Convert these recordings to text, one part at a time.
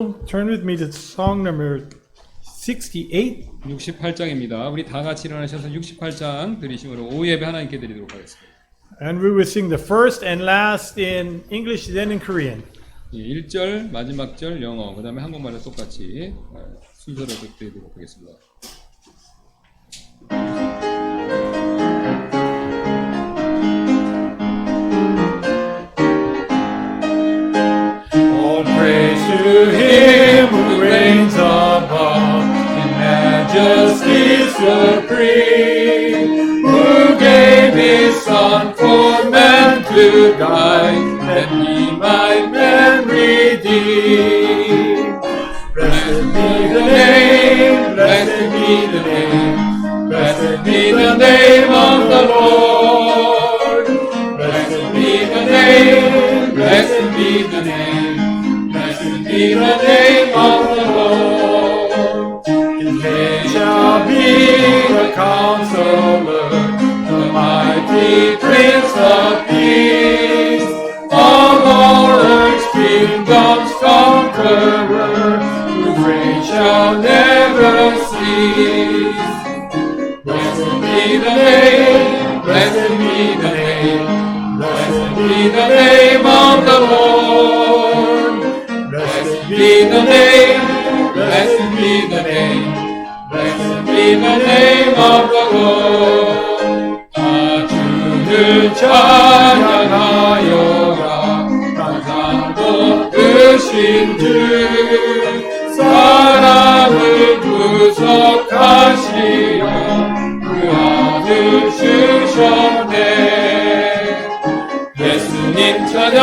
Turn with me to song number 68. 68장입니다. 우리 다 같이 일어나셔서 68장 드리심으로 오예배 하나님께 드리도록 하겠습니다. And we will sing the first and last in English, then in Korean. 1절, 마지막 절 영어, 그 다음에 한국말로 똑같이 순서로 드리도록 하겠습니다. All praise to Him who reigns above in majesty supreme, who gave His Son for man to die, that He might man redeem. Blessed be the name, blessed be the name, blessed be the name of the Lord. Blessed be the name, blessed be the name, blessed be the name of the Lord. His name shall be the Counselor, the mighty Prince of Peace, all earth's kingdoms conqueror, whose reign shall never cease. Blessed be the name, blessed be the name, blessed be the name of the Lord. Blessed be the name, blessed be the name, blessed be the name of the Lord. 주를 찬양하여라. 항상 높으신 주, 사랑을 구속하시려 그 아들 주셨네. 예수님 찬양,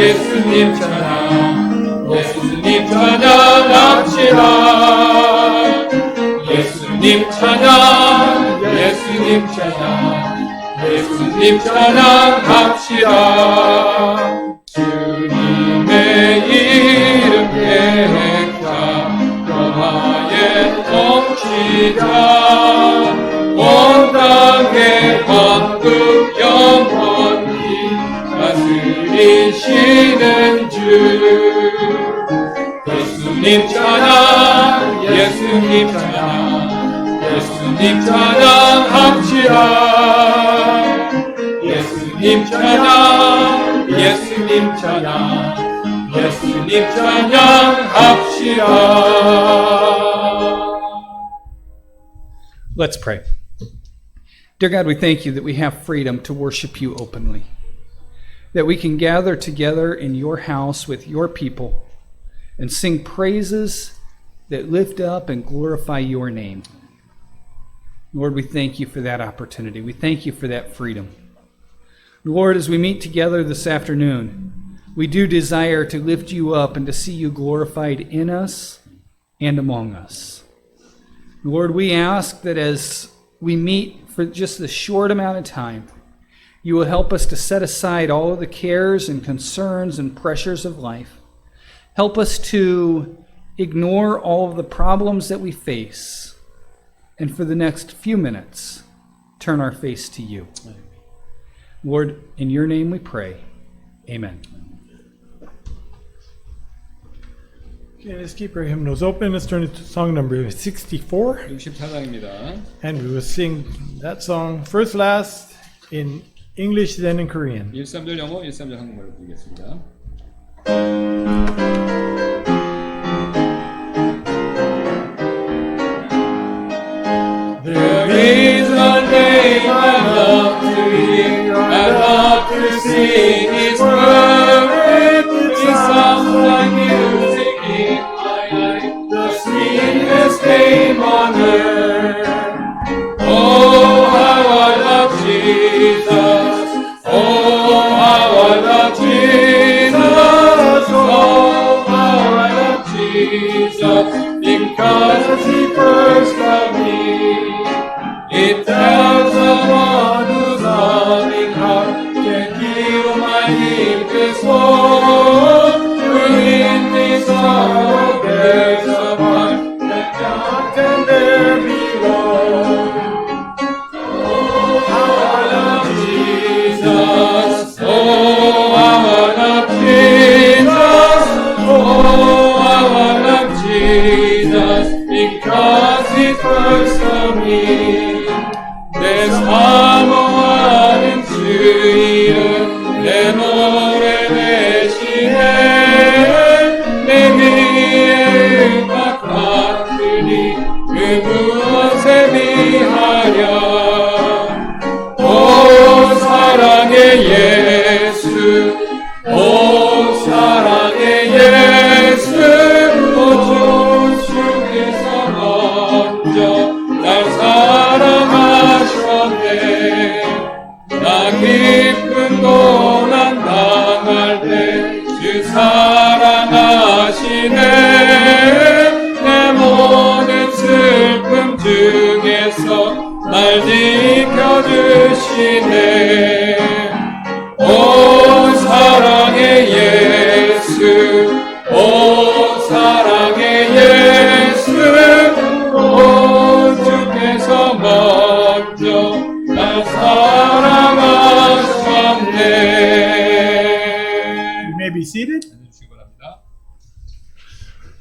예수님 찬양, 예수님 찬양합시다. 예수님 찬양, 예수님 찬양, 예수님 찬양합시다. 주님의 이름 계획자 변화에 넘치다. 온 땅의 왕국 영원히 다스리시는 주. 예수님 찬양, 예수님 찬양, 예수님 찬양합시다. 예수님 찬양, 예수님 찬양, 예수님 찬양합시다. Let's pray. Dear God, we thank you that we have freedom to worship you openly, that we can gather together in your house with your people and sing praises that lift up and glorify your name. Lord, we thank you for that opportunity. We thank you for that freedom. Lord, as we meet together this afternoon, we do desire to lift you up and to see you glorified in us and among us. Lord, we ask that as we meet for just a short amount of time, you will help us to set aside all of the cares and concerns and pressures of life. Help us to ignore all of the problems that we face, and for the next few minutes, turn our face to you. Lord, in your name we pray. Amen. Okay, let's keep our hymnals open. Let's turn to song number 64. 64장입니다. And we will sing that song first, last in English, then in Korean. 13절 영어, 13절 한국말로 드리겠습니다. There is a name I love to hear, I love to sing His word. It sounds like music in my life, the sweetest name on earth. Oh, how I love Jesus! Oh, how I love Jesus! Oh, how I love Jesus! Because He first loved me. It tells of one whose loving heart can heal my deepest wound. Within me sorrow bears a part that God can bear below. Oh, how I love Jesus! Oh, how I love Jesus! Oh,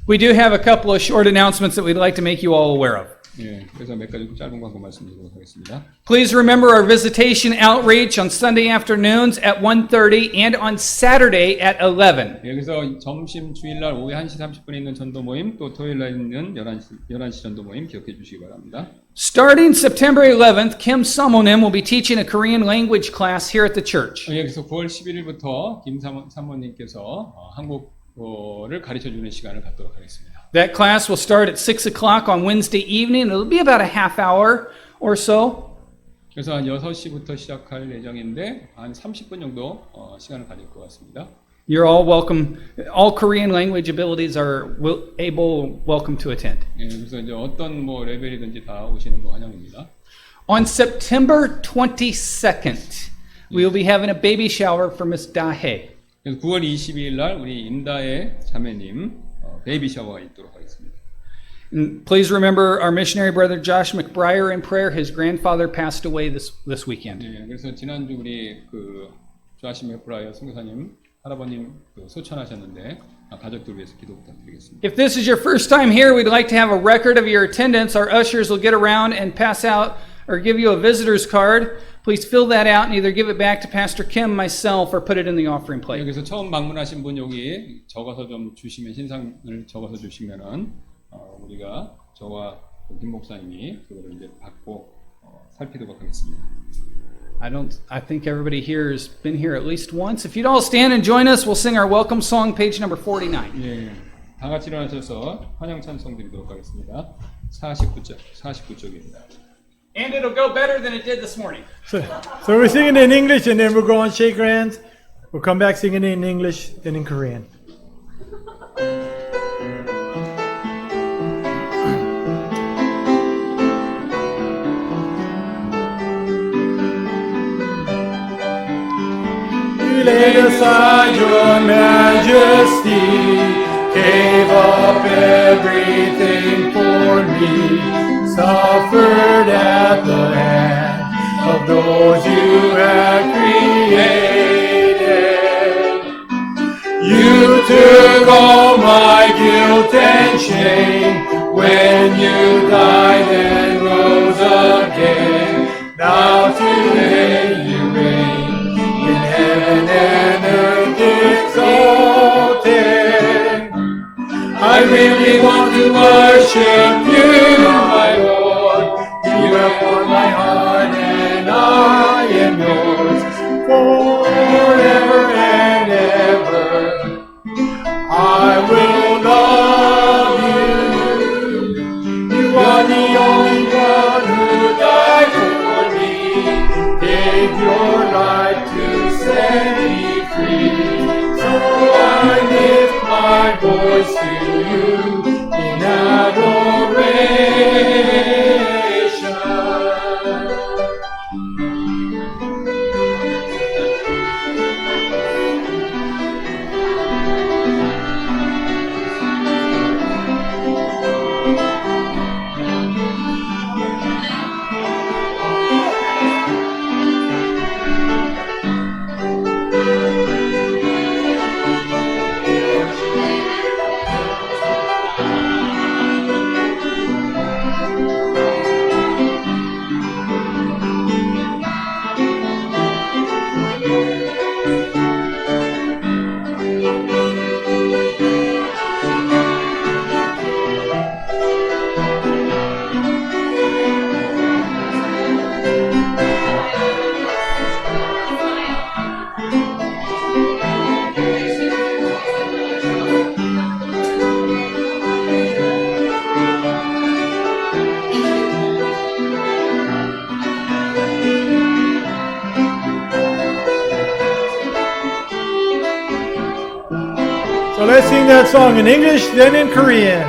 We do have a couple of short announcements that we'd like to make you all aware of. 예, 그래서 몇 가지 짧은 광고 말씀드리도록 하겠습니다. Please remember our visitation outreach on Sunday afternoons at 1:30 and on Saturday at 11. 여기서 점심 주일날 오후 1시 30분에 있는 전도 모임, 또 토요일날 있는 11시 전도 모임 기억해 주시기 바랍니다. Starting September 11th, Kim Samonim will be teaching a Korean language class here at the church. 여기서 9월 11일부터 김 사모님께서 한국어를 가르쳐주는 시간을 갖도록 하겠습니다. That class will start at 6 o'clock on Wednesday evening. It'll be about a half hour or so. 그래서 한 6시부터 시작할 예정인데 한 30분 정도 시간을 가질 것 같습니다. You're all welcome. All Korean language abilities are welcome to attend. 예, 그래서 이제 어떤 레벨이든지 다 오시는 거 환영입니다. On September 22nd, we will be having a baby shower for Miss Dahe. 그래서 9월 22일 날 우리 임다혜 자매님 베이비 샤워가 있도록 하겠습니다. And please remember our missionary brother Josh McBriar in prayer. His grandfather passed away this weekend. 예, 그래서 지난주 우리 조아시 맥브라이어 선교사님 할아버님 소천하셨는데 가족들 위해서 기도 부탁드리겠습니다. If this is your first time here, we'd like to have a record of your attendance. Our ushers will get around and pass out or give you a visitor's card. Please fill that out and either give it back to Pastor Kim, myself, or put it in the offering plate. 여기서 처음 방문하신 분 여기 적어서 좀 주시면 신상을 적어서 주시면은 우리가 저와 김 목사님이 그거를 이제 받고 살피도록 하겠습니다. I think everybody here has been here at least once. If you'd all stand and join us, we'll sing our welcome song, page number 49. 예, 다 같이 일어나셔서 환영 찬송 드리도록 하겠습니다. 49쪽입니다. And it'll go better than it did this morning. So we're singing in English and then we'll go and shake hands. We'll come back singing in English, then in Korean. You laid aside your majesty, gave up everything for me. Suffered at the hands of those you had created. You took all my guilt and shame when you died and rose again. Now today you reign in heaven and earth exalted. I really want to worship you, my Lord. You have won my heart and I am yours forever and ever. I will love you. You are the only one who died for me, gave your life to set me free. So I lift my voice to you in adoration. So let's sing that song in English, then in Korean.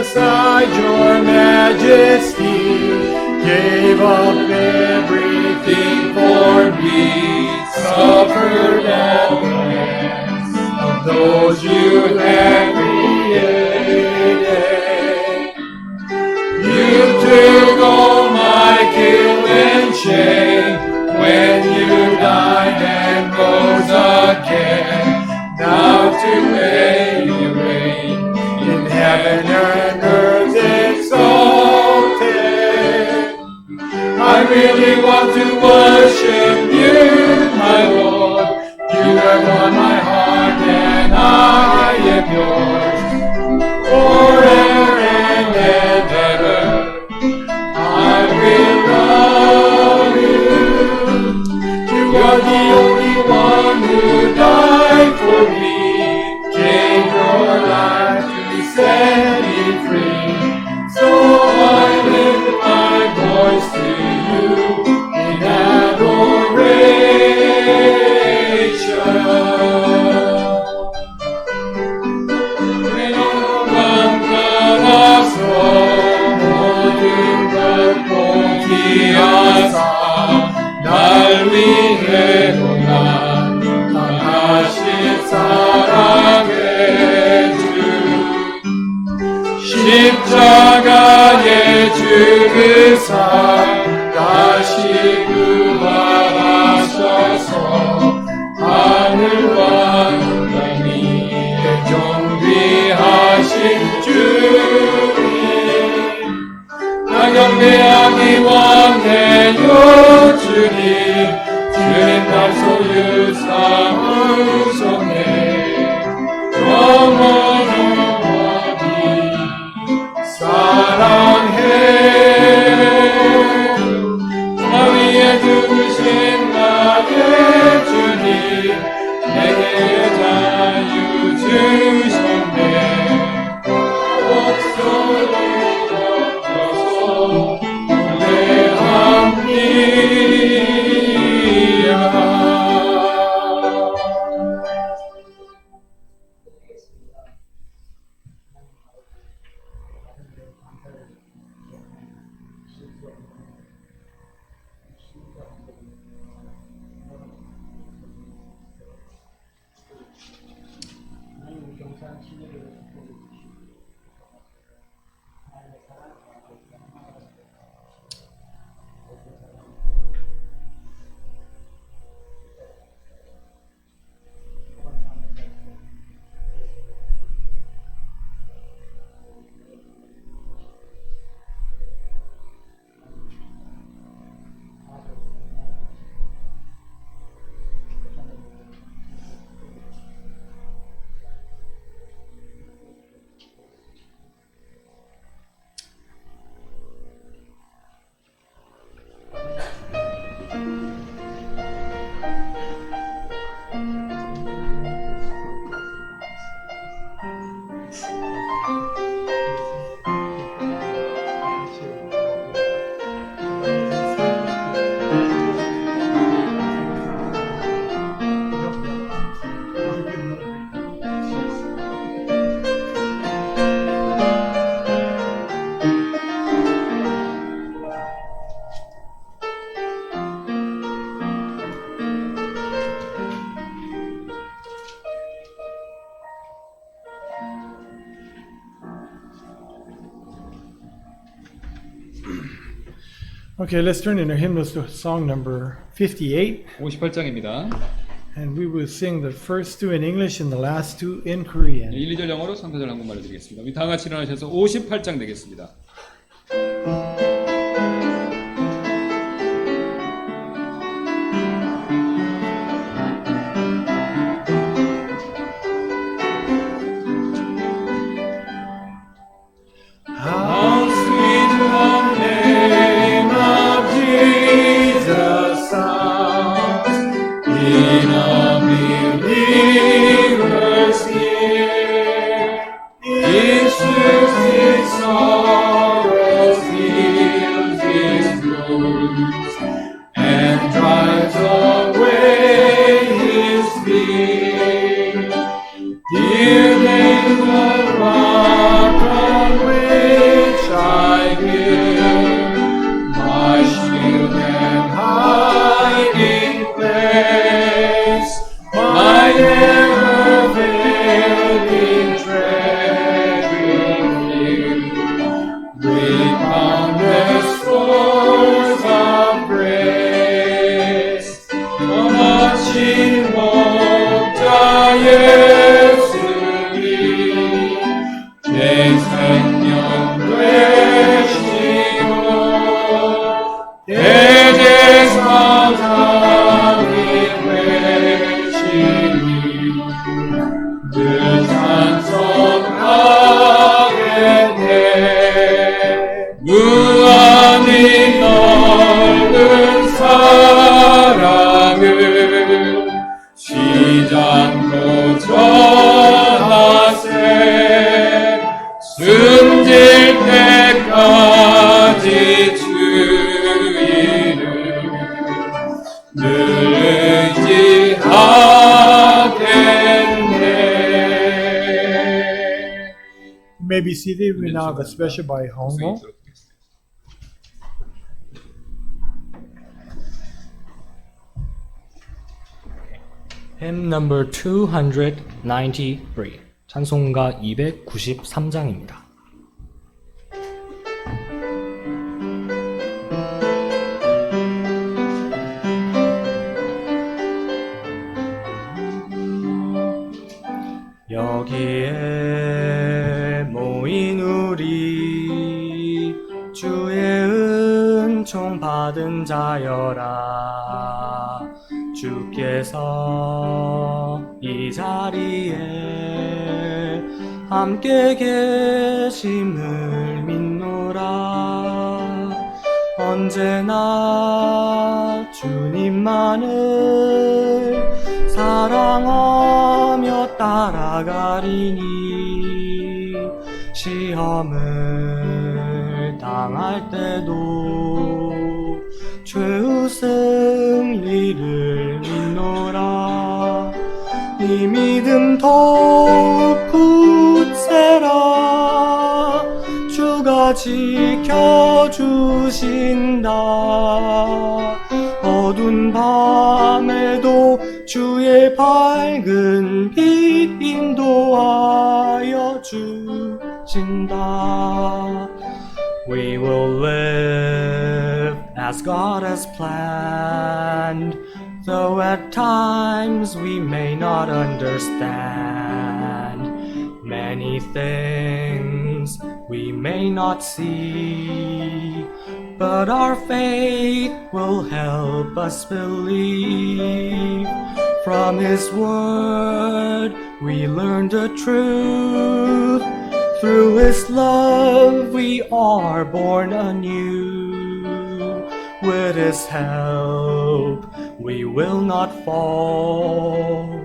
Aside your majesty, gave up everything for me, suffered at the hands of those you had created. You took all my guilt and shame when you died and rose again. have won my heart and I am yours. Forever and ever, I will love you. You are the only one who died for me. Gave your life to set me free. So I lift my voice to you in adoration. 날 위해 고난 당하신 사랑의 주 십자가에 죽으사 다시 부활하셔서 하늘과 땅이 정비하신 주님 나 경배하기 원해요 주님 주님 날 소유 삼으셨네 영원히 사랑해 나 위에 죽으신 나의 주님 내게 자유 주셨네 목소리 Okay, let's turn in our hymnals to song number 58, 58장입니다. and we will sing the first two in English and the last two in Korean. 1, 2절 영어로 3, 4절 한국말로 드리겠습니다. 우리 다 같이 일어나셔서 58장 되겠습니다. How sweet the name of Jesus sounds in a believer's ear. It soothes his sorrows. 늘 찬송하겠네. 무한히 넓은 사랑을 시장도 전하세. 숨질 때까지 주 이름 늘 의지하겠네. You may be seated. We now have a special by Hongo. Hymn number 293. 찬송가 293장입니다. 여기에 모인 우리 주의 은총 받은 자여라. 주께서 이 자리에 함께 계심을 믿노라. 언제나 주님만을 사랑하며 따라가리니 시험을 당할 때도 최후 승리를 믿노라. 이 믿음 더욱 굳세라. 주가 지켜주신다. 어두운 밤에도 주의 밝은 빛 인도하여 주신다. We will live as God has planned, though at times we may not understand. Many things we may not see, but our faith will help us believe. From His Word we learn the truth. Through His love we are born anew. With His help we will not fall,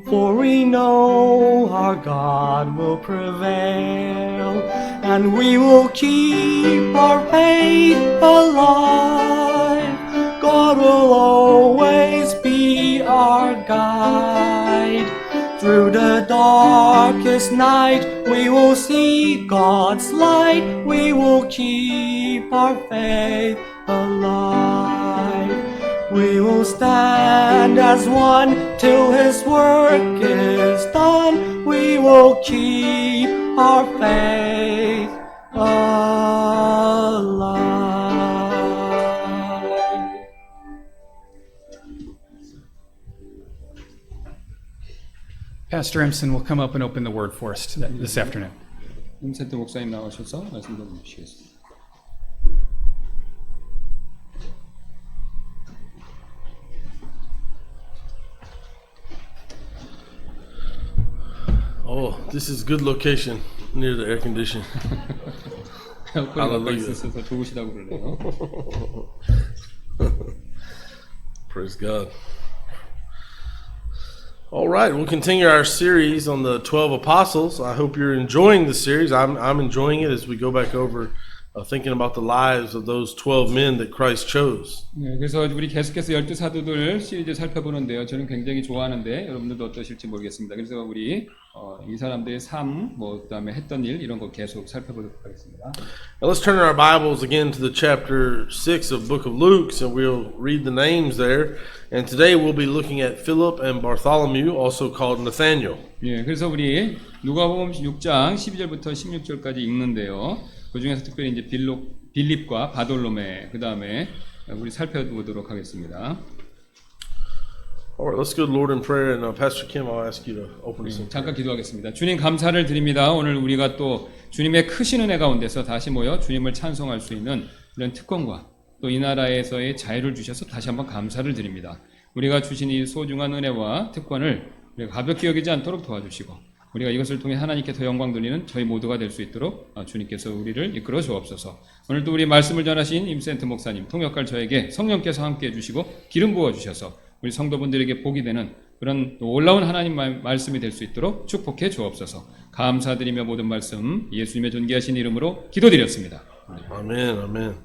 for we know our God will prevail, and we will keep our faith alive. God will always be our guide. Through the darkest night we will see God's light. We will keep our faith alive. We will stand as one till His work is done. We will keep our faith alive. Pastor Emson will come up and open the word for us this afternoon. 임세트 목사님 나오셔서 말씀 좀 주시겠습니다. Oh, this is good location near the air condition. 에어컨이 가까이 Hallelujah. 있어서 좋으시다고 그러네요. Praise God. All right, we'll continue our series on the 12 apostles. I hope you're enjoying the series. I'm enjoying it as we go back over thinking about the lives of those 12 men that Christ chose. 네, 그래서 우리 계속해서 12사도들 시리즈 살펴보는데요. 저는 굉장히 좋아하는데 여러분들도 어떠실지 모르겠습니다. 그래서 우리 이 사람들의 삶, 그다음에 했던 일 이런 거 계속 살펴보도록 하겠습니다. Now let's turn our Bibles again to the chapter 6 of book of Luke, so we'll read the names there. And today we'll be looking at Philip and Bartholomew, also called Nathaniel. 예, 그래서 우리 누가복음 6장 12절부터 16절까지 읽는데요. 그 중에서 특별히 이제 빌립과 바돌로메 그다음에 우리 살펴보도록 하겠습니다. All right, let's go to Lord in prayer, and Pastor Kim, I'll ask you to open us in prayer. 잠깐 기도하겠습니다. 주님 감사를 드립니다. 오늘 우리가 또 주님의 크신 은혜 가운데서 다시 모여 주님을 찬송할 수 있는 이런 특권과 또 이 나라에서의 자유를 주셔서 다시 한번 감사를 드립니다. 우리가 주신 이 소중한 은혜와 특권을 우리가 가볍게 여기지 않도록 도와주시고 우리가 이것을 통해 하나님께서 영광 돌리는 저희 모두가 될 수 있도록 주님께서 우리를 이끌어 주옵소서. 오늘도 우리 말씀을 전하신 임센트 목사님, 통역할 저에게 성령께서 함께 해주시고 기름 부어주셔서 우리 성도분들에게 복이 되는 그런 놀라운 하나님 말씀이 될 수 있도록 축복해 주옵소서. 감사드리며 모든 말씀 예수님의 존귀하신 이름으로 기도드렸습니다. Amen, amen.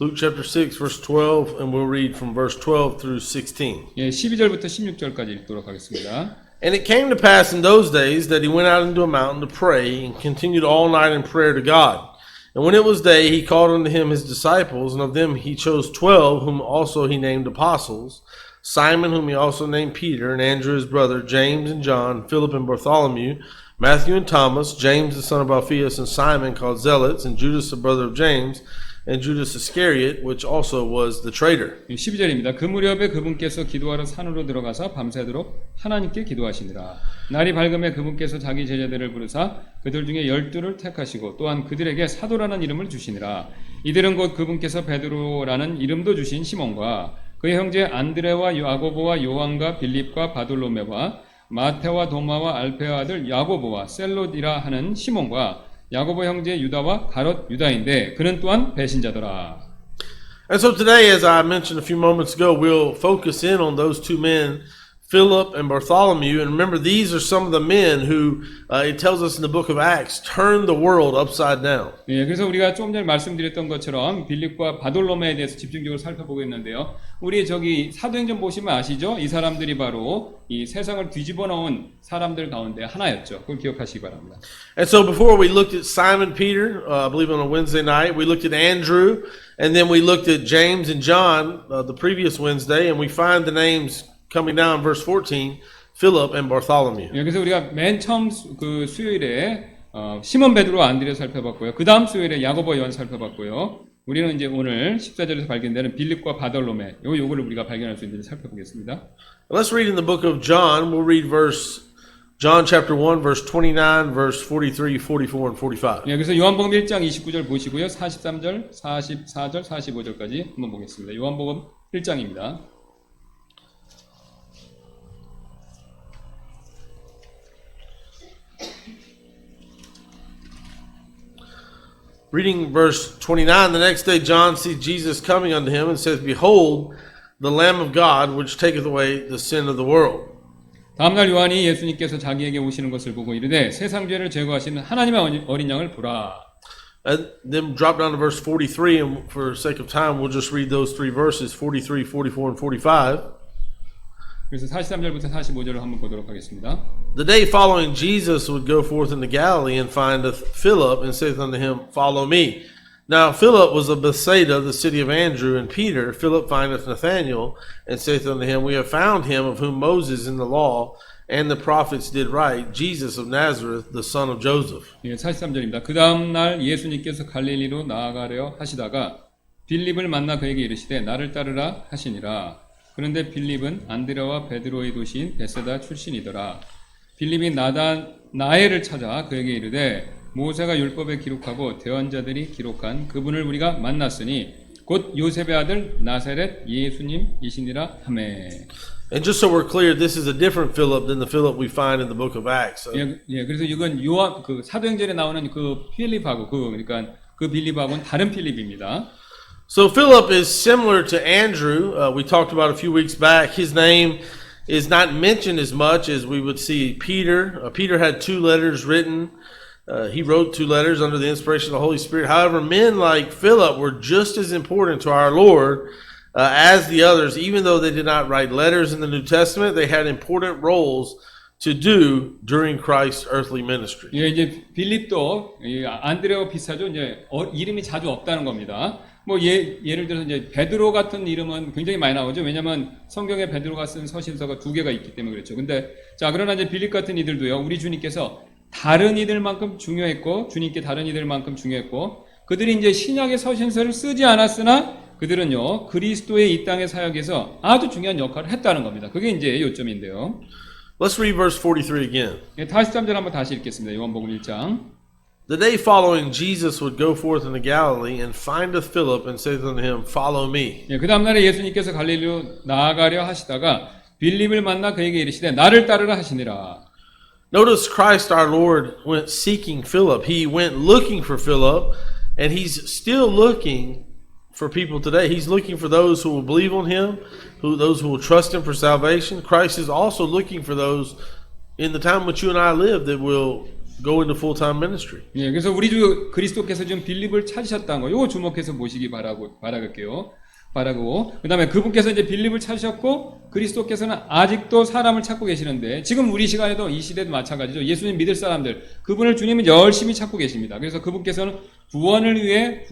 Luke chapter 6, verse 12, and we'll read from verse 12 through 16. 예, 12절부터 16절까지 읽도록 하겠습니다. And it came to pass in those days that he went out into a mountain to pray and continued all night in prayer to God. And when it was day, he called unto him his disciples, and of them he chose 12, whom also he named apostles, Simon, whom he also named Peter, and Andrew his brother, James and John, Philip and Bartholomew, Matthew and Thomas, James the son of Alphaeus, and Simon called Zealots, and Judas the brother of James, and Judas Iscariot, which also was the traitor. 12절입니다. 그 무렵에 그분께서 기도하러 산으로 들어가서 밤새도록 하나님께 기도하시니라. 날이 밝음에 그분께서 자기 제자들을 부르사 그들 중에 12를 택하시고 또한 그들에게 사도라는 이름을 주시니라. 이들은 곧 그분께서 베드로라는 이름도 주신 시몬과 그의 형제 안드레와 야고보와 요한과 빌립과 바돌로메와 마테와 도마와 알페의 아들 야고보와 셀로디라 하는 시몬과 야고보 형제 유다와 가롯 유다인데 그는 또한 배신자더라. And so today, as I mentioned a few moments ago, we'll focus in on those two men, Philip and Bartholomew. And remember, these are some of the men who, it tells us in the book of Acts, turned the world upside down. 예, 그래서 우리가 조금 전에 말씀드렸던 것처럼 빌립과 바돌로메에 대해서 집중적으로 살펴보겠는데요. 우리 저기 사도행전 보시면 아시죠? 이 사람들이 바로 이 세상을 뒤집어 놓은 사람들 가운데 하나였죠. 그걸 기억하시기 바랍니다. And so before we looked at Simon Peter, I believe on a Wednesday night, we looked at Andrew, and then we looked at James and John the previous Wednesday, and we find the names coming down, verse 14, Philip and Bartholomew. 예, 그래서 우리가 맨 처음 그 수요일에 시몬 베드로 안드레 살펴봤고요. 그 다음 수요일에 야고보 요한 살펴봤고요. 우리는 이제 오늘 14절에서 발견되는 빌립과 바돌로메 요거를 우리가 발견할 수 있는지 살펴보겠습니다. Let's read in the book of John. We'll read John chapter 1, verse 29, verse 43, 44, and 45. 예, 그래서 요한복음 1장 29절 보시고요. 43절, 44절, 45절까지 한번 보겠습니다. 요한복음 1장입니다. Reading verse 29, the next day John sees Jesus coming unto him and says, Behold, the Lamb of God, which taketh away the sin of the world. 다음날 요한이 예수님께서 자기에게 오시는 것을 보고 이르되 세상 죄를 제거하시는 하나님의 어린 양을 보라. And then drop down to verse 43, and for sake of time, we'll just read those three verses, 43, 44, and 45. 그래서 43절부터 45절을 한번 보도록 하겠습니다. The day following, Jesus would go forth into Galilee and findeth Philip and saith unto him, Follow me. Now Philip was of Bethsaida, the city of Andrew and Peter. Philip findeth Nathanael and saith unto him, We have found him of whom Moses in the law and the prophets did write, Jesus of Nazareth, the son of Joseph. 예, 43절입니다. 그 다음 날 예수님께서 갈릴리로 나아가려 하시다가 빌립을 만나 그에게 이르시되 나를 따르라 하시니라. 그런데 빌립은 안드레와 베드로의 도시인 베세다 출신이더라. 빌립이 나에를 찾아 그에게 이르되 모세가 율법에 기록하고 대언자들이 기록한 그분을 우리가 만났으니 곧 요셉의 아들 나사렛 예수님이시니라 하매. And just so we're clear, this is a different Philip than the Philip we find in the book of Acts. 예, 그래서 이건 요한 그 사도행전에 나오는 그 필립하고 그러니까 그 빌립하고는 다른 필립입니다. So Philip is similar to Andrew. We talked about a few weeks back. His name is not mentioned as much as we would see Peter. Peter had 2 letters written. He wrote 2 letters under the inspiration of the Holy Spirit. However, men like Philip were just as important to our Lord as the others. Even though they did not write letters in the New Testament, they had important roles to do during Christ's earthly ministry. 예, 이제 빌립도 안드레와 비슷하죠. 이제 이름이 자주 없다는 겁니다. 뭐 예를 들어서 이제 베드로 같은 이름은 굉장히 많이 나오죠. 왜냐하면 성경에 베드로가 쓴 서신서가 2개가 있기 때문에 그렇죠. 근데 자 그러나 이제 빌립 같은 이들도요. 우리 주님께서 다른 이들만큼 중요했고 주님께 다른 이들만큼 중요했고 그들이 이제 신약의 서신서를 쓰지 않았으나 그들은요 그리스도의 이 땅의 사역에서 아주 중요한 역할을 했다는 겁니다. 그게 이제 요점인데요. Let's read verse 43 again. 43절 한번 다시 읽겠습니다. 요한복음 1장. The day following, Jesus would go forth into Galilee and findeth Philip and saith unto him, Follow me. 그 다음 날에 예수님께서 갈릴리로 나아가려 하시다가 빌립을 만나 그에게 이르시되 나를 따르라 하시니라. Notice Christ our Lord went seeking Philip. He went looking for Philip, and he's still looking for people today. He's looking for those who will believe on him, those who will trust him for salvation. Christ is also looking for those in the time which you and I live that will go into full-time ministry. 예, 그래서 우리 주 그리스도께서 지금 빌립을 찾으셨다는 거, 요거 주목해서 보시기 바라고, 그 다음에 그분께서 이제 빌립을 찾으셨고, 그리스도께서는 아직도 사람을 찾고 계시는데, 지금 우리 시간에도 이 시대도 마찬가지죠. 예수님 믿을 사람들, 그분을 주님은 열심히 찾고 계십니다. 그래서 그분께서는 구원을 위해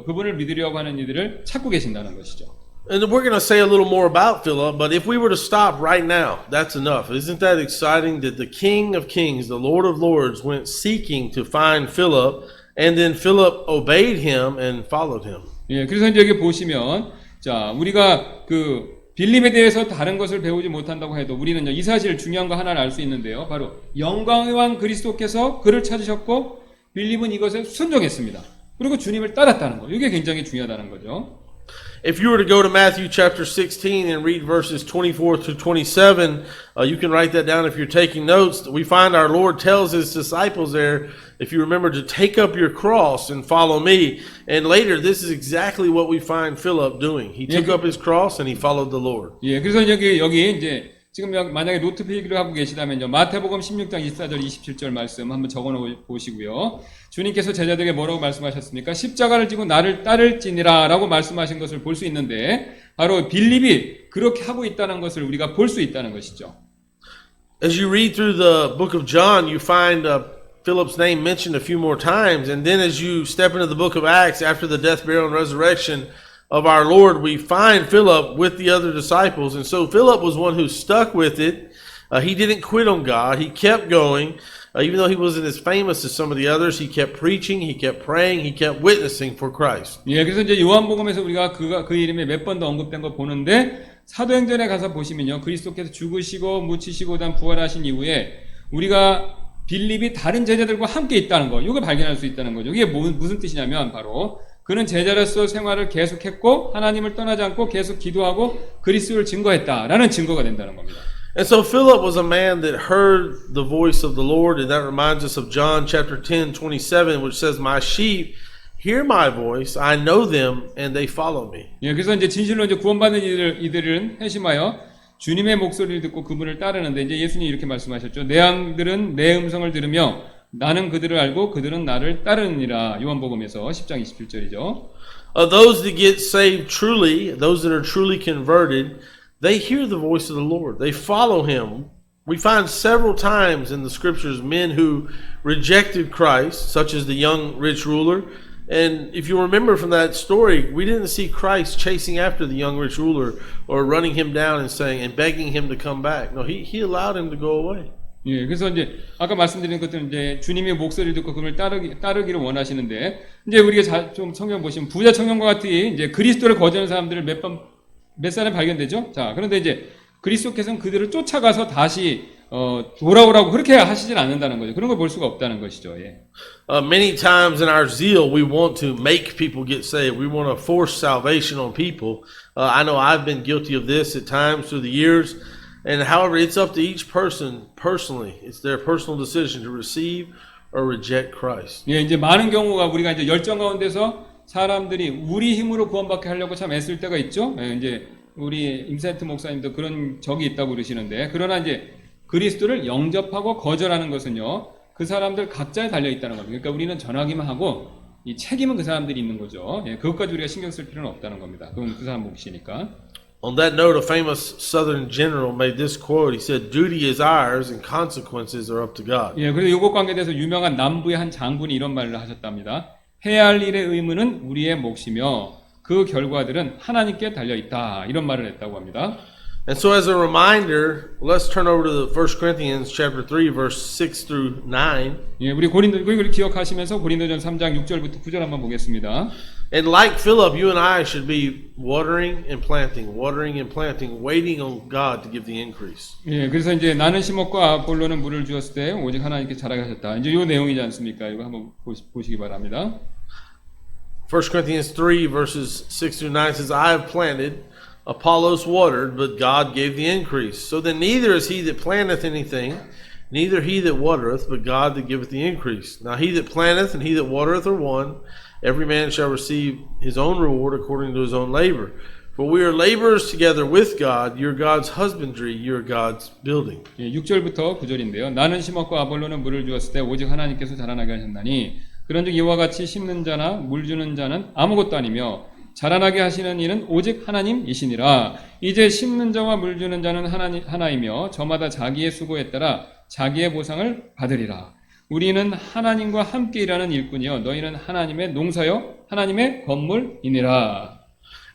그분을 믿으려고 하는 이들을 찾고 계신다는 것이죠. And we're going to say a little more about Philip, but if we were to stop right now, that's enough. Isn't that exciting that the King of Kings, the Lord of Lords, went seeking to find Philip, and then Philip obeyed him and followed him? 예, 그래서 이제 여기 보시면, 자, 우리가 그 빌립에 대해서 다른 것을 배우지 못한다고 해도 우리는 이 사실 중요한 거 하나를 알 수 있는데요. 바로 영광의 왕 그리스도께서 그를 찾으셨고 빌립은 이것에 순종했습니다. 그리고 주님을 따랐다는 거. 이게 굉장히 중요하다는 거죠. If you were to go to Matthew chapter 16 and read verses 24 through 27, you can write that down if you're taking notes. We find our Lord tells his disciples there, if you remember, to take up your cross and follow me. And later, this is exactly what we find Philip doing. He took up his cross and he followed the Lord. 예, 그래서 여기 이제 지금 만약에 노트 필기를 하고 계시다면요. 마태복음 16장 24절 27절 말씀 한번 적어 보시고요. 주님께서 제자들에게 뭐라고 말씀하셨습니까? 십자가를 지고 나를 따를지니라 라고 말씀하신 것을 볼 수 있는데 바로 빌립이 그렇게 하고 있다는 것을 우리가 볼 수 있다는 것이죠. As you read through the book of John, you find Philip's name mentioned a few more times. And then as you step into the book of Acts, after the death, burial, and resurrection of our Lord, we find Philip with the other disciples. And so Philip was one who stuck with it. He didn't quit on God. He kept going. Even though he wasn't as famous as some of the others, he kept preaching, he kept praying, he kept witnessing for Christ. 예, 그래서 이제 요한복음에서 우리가 그 이름이 몇 번 더 언급된 거 보는데 사도행전에 가서 보시면요. 그리스도께서 죽으시고 묻히시고 단 부활하신 이후에 우리가 빌립이 다른 제자들과 함께 있다는 거, 이걸 발견할 수 있다는 거죠. 이게 무슨 뜻이냐면 바로 그는 제자로서 생활을 계속했고 하나님을 떠나지 않고 계속 기도하고 그리스도를 증거했다라는 증거가 된다는 겁니다. And so Philip was a man that heard the voice of the Lord, and that reminds us of John chapter 10:27, which says, "My sheep hear my voice, I know them, and they follow me." 예, 그래서 이제 진실로 이제 구원받는 이들은 회심하여 주님의 목소리를 듣고 그분을 따르는데 이제 예수님이 이렇게 말씀하셨죠. 내 양들은 내 음성을 들으며 나는 그들을 알고 그들은 나를 따르느니라. 요한복음에서 10장 27절이죠. Those that get saved truly, those that are truly converted, they hear the voice of the Lord. They follow him. We find several times in the scriptures men who rejected Christ, such as the young rich ruler. And if you remember from that story, we didn't see Christ chasing after the young rich ruler or running him down and saying and begging him to come back. No, he allowed him to go away. 예, 그래서 이제 아까 말씀드린 것들은 이제 주님의 목소리를 듣고 그분을 따르기를 원하시는데 이제 우리가 좀 성경 보시면 부자 청년과 같이 이제 그리스도를 거절하는 사람들을 몇 사람 발견되죠. 자, 그런데 이제 그리스도께서는 그들을 쫓아가서 다시 돌아오라고 그렇게 하시진 않는다는 거죠. 그런 걸 볼 수가 없다는 것이죠. 예. Many times in our zeal, we want to make people get saved. We want to force salvation on people. I know I've been guilty of this at times through the years. And however, it's up to each person personally. It's their personal decision to receive or reject Christ. 예, 이제 많은 경우가 우리가 이제 열정 가운데서 사람들이 우리 힘으로 구원받게 하려고 참 애쓸 때가 있죠. 예, 이제 우리 임센트 목사님도 그런 적이 있다고 그러시는데 그러나 이제 그리스도를 영접하고 거절하는 것은요. 그 사람들 각자에 달려 있다는 겁니다. 그러니까 우리는 전하기만 하고 이 책임은 그 사람들이 있는 거죠. 예, 그것까지 우리가 신경 쓸 필요는 없다는 겁니다. 그건 그 사람 몫이니까. On that note, a famous Southern general made this quote. He said, "Duty is ours and consequences are up to God." 예, 그래서 이것 관계돼서 유명한 남부의 한 장군이 이런 말을 하셨답니다. 해야 할 일의 의무는 우리의 몫이며 그 결과들은 하나님께 달려 있다. 이런 말을 했다고 합니다. And so as a reminder, let's turn over to 1 Corinthians chapter 3 verse 6 through 9. 예, 우리 이걸 기억하시면서 고린도전 3장 6절부터 9절 한번 보겠습니다. And like Philip, you and I should be watering and planting, waiting on God to give the increase. 예, 그래서 이제 나는 심었고 아볼로는 물을 주었을 때 오직 하나님께 자라게 하셨다. 이제 이 내용이지 않습니까? 이거 한번 보시기 바랍니다. 1 Corinthians 3 verses 6 through 9 says, "I have planted, Apollos watered, but God gave the increase. So then neither is he that planteth anything, neither he that watereth, but God that giveth the increase. Now he that planteth and he that watereth are one. Every man shall receive his own reward according to his own labor. For we are laborers together with God. You're God's husbandry, you're God's building. 6절부터 9절인데요. 나는 심었고 아볼로는 물을 주었을 때 오직 하나님께서 자라나게 하셨나니 그런즉 이와 같이 심는 자나 물 주는 자는 아무것도 아니며 자라나게 하시는 이는 오직 하나님이시니라. 이제 심는 자와 물 주는 자는 하나이며 저마다 자기의 수고에 따라 자기의 보상을 받으리라. 우리는 하나님과 함께 일하는 일꾼이요 너희는 하나님의 농사요 하나님의 건물이니라.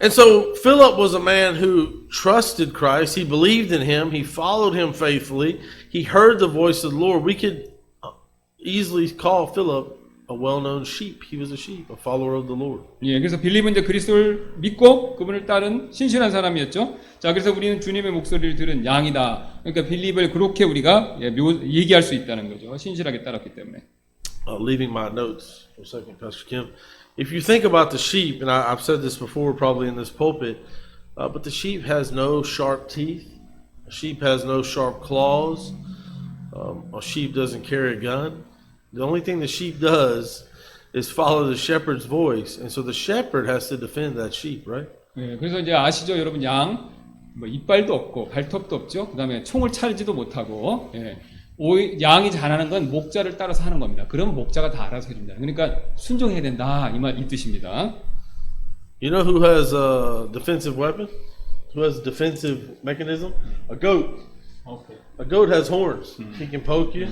And so Philip was a man who trusted Christ. He believed in him. He followed him faithfully. He heard the voice of the Lord. We could easily call Philip a well-known sheep. He was a sheep, a follower of the Lord. 예, 그래서 빌립은 이제 그리스도를 믿고 그분을 따른 신실한 사람이었죠. 자, 그래서 우리는 주님의 목소리를 들은 양이다. 그러니까 빌립을 그렇게 우리가 얘기할 수 있다는 거죠. 신실하게 따랐기 때문에. Leaving my notes for a second, Pastor Kim. If you think about the sheep, and I've said this before probably in this pulpit, but the sheep has no sharp teeth. A sheep has no sharp claws. A sheep doesn't carry a gun. The only thing the sheep does is follow the shepherd's voice. And so the shepherd has to defend that sheep, right? 예, 그래서 이제 아시죠, 여러분 양, 뭐 이빨도 없고 발톱도 없죠. 그다음에 총을 차지도 못하고, 예, 양이 잘하는 건 목자를 따라서 하는 겁니다. 그럼 목자가 다 알아서 해준다. 그러니까 순종해야 된다 이 뜻입니다. You know who has a defensive weapon? Who has a defensive mechanism? A goat. Okay. A goat has horns. He can poke you.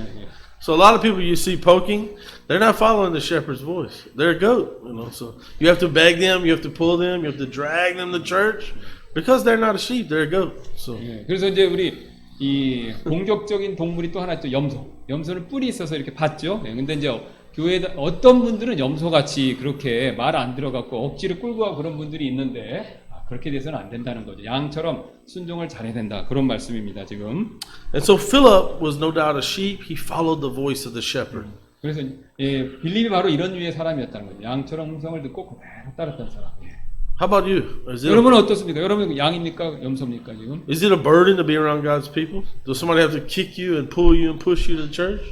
So a lot of people you see poking, they're not following the shepherd's voice. They're a goat, you know. So you have to beg them, you have to pull them, you have to drag them to church because they're not a sheep, they're a goat. So 예, 그래서 이제 우리 이 공격적인 동물이 또 하나 있죠. 염소. 염소는 뿔이 있어서 이렇게 봤죠. 예, 근데 이제 교회에 어떤 분들은 염소같이 그렇게 말 안 들어갖고 억지로 끌고 가고 그런 분들이 있는데 그렇게 돼서는 안 된다는 거죠. 양처럼 순종을 잘해야 된다. 그런 말씀입니다, 지금. And so Philip was no doubt a sheep. He followed the voice of the shepherd. 그래서 예, 빌립이 바로 이런 류의 사람이었다는 거죠. 양처럼 음성을 듣고 그대로 따랐던 사람. 예. How about you? 여러분은 어떻습니까? 여러분 양입니까? 염소입니까 지금? Is it a burden to be around God's people? Does somebody have to kick you and pull you and push you to church?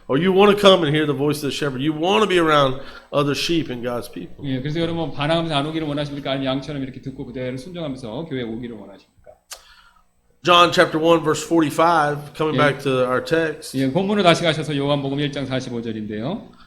Or you want to come and hear the voice of the shepherd? You want to be around other sheep and God's people? 예, 그래서 여러분 반항하면서 안 오기를 원하십니까? 아니면 양처럼 이렇게 듣고 그대로 순종하면서 교회에 오기를 원하십니까? John chapter 1 verse 45, coming back to our text. 예, 본문으로 다시 가셔서 요한복음 1장 45절인데요.